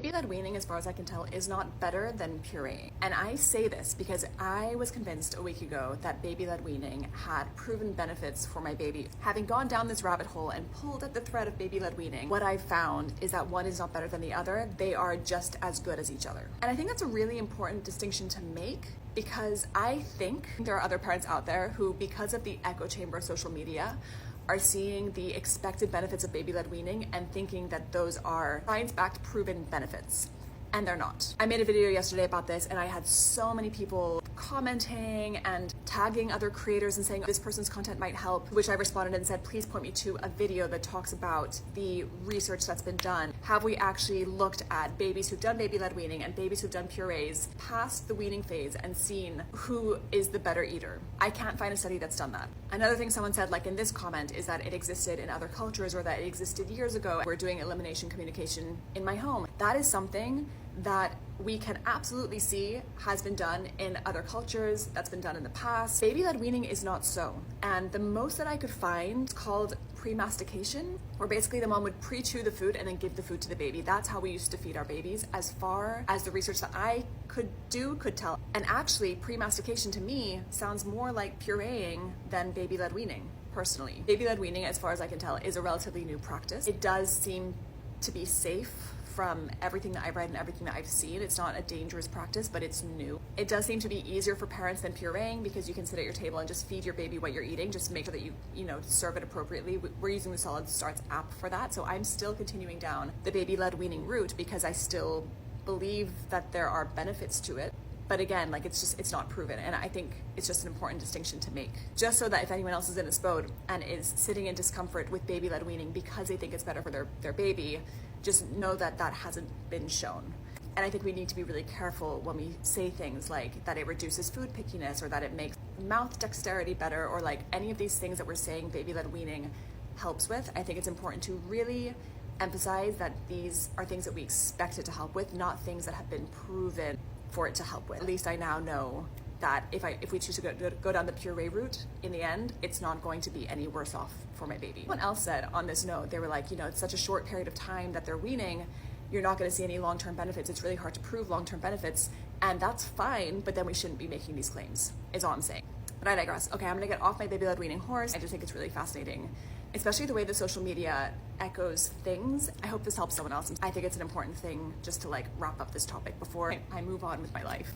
Baby-led weaning, as far as I can tell, is not better than pureeing. And I say this because I was convinced a week ago that baby-led weaning had proven benefits for my baby. Having gone down this rabbit hole and pulled at the thread of baby-led weaning, what I found is that one is not better than the other. They are just as good as each other. And I think that's a really important distinction to make, because I think there are other parents out there who, because of the echo chamber of social media, are seeing the expected benefits of baby-led weaning and thinking that those are science-backed proven benefits. And they're not. I made a video yesterday about this, and I had so many people commenting and tagging other creators and saying this person's content might help, which I responded and said, please point me to a video that talks about the research that's been done. Have we actually looked at babies who've done baby-led weaning and babies who've done purees past the weaning phase and seen who is the better eater? I can't find a study that's done that. Another thing someone said, like in this comment, is that it existed in other cultures, or that it existed years ago. We're doing elimination communication in my home. That is something that we can absolutely see has been done in other cultures, that's been done in the past. Baby-led weaning is not so. And the most that I could find is called pre-mastication, where basically the mom would pre-chew the food and then give the food to the baby. That's how we used to feed our babies, as far as the research that I could tell. And actually, pre-mastication to me sounds more like pureeing than baby-led weaning, personally. Baby-led weaning, as far as I can tell, is a relatively new practice. It does seem to be safe from everything that I've read and everything that I've seen. It's not a dangerous practice, but it's new. It does seem to be easier for parents than pureeing, because you can sit at your table and just feed your baby what you're eating. Just make sure that you serve it appropriately. We're using the Solid Starts app for that. So I'm still continuing down the baby-led weaning route because I still believe that there are benefits to it. But again, like it's not proven. And I think it's just an important distinction to make. Just so that if anyone else is in this boat and is sitting in discomfort with baby-led weaning because they think it's better for their baby, just know that that hasn't been shown. And I think we need to be really careful when we say things like that it reduces food pickiness, or that it makes mouth dexterity better, or like any of these things that we're saying baby-led weaning helps with. I think it's important to really emphasize that these are things that we expect it to help with, not things that have been proven for it to help with. At least I now know that if we choose to go down the puree route, in the end, it's not going to be any worse off for my baby. Someone else said on this note, they were like, it's such a short period of time that they're weaning, you're not going to see any long-term benefits. It's really hard to prove long-term benefits, and that's fine, but then we shouldn't be making these claims, is all I'm saying. But I digress. Okay, I'm going to get off my baby-led weaning horse. I just think it's really fascinating, especially the way the social media echoes things. I hope this helps someone else. I think it's an important thing just to wrap up this topic before I move on with my life.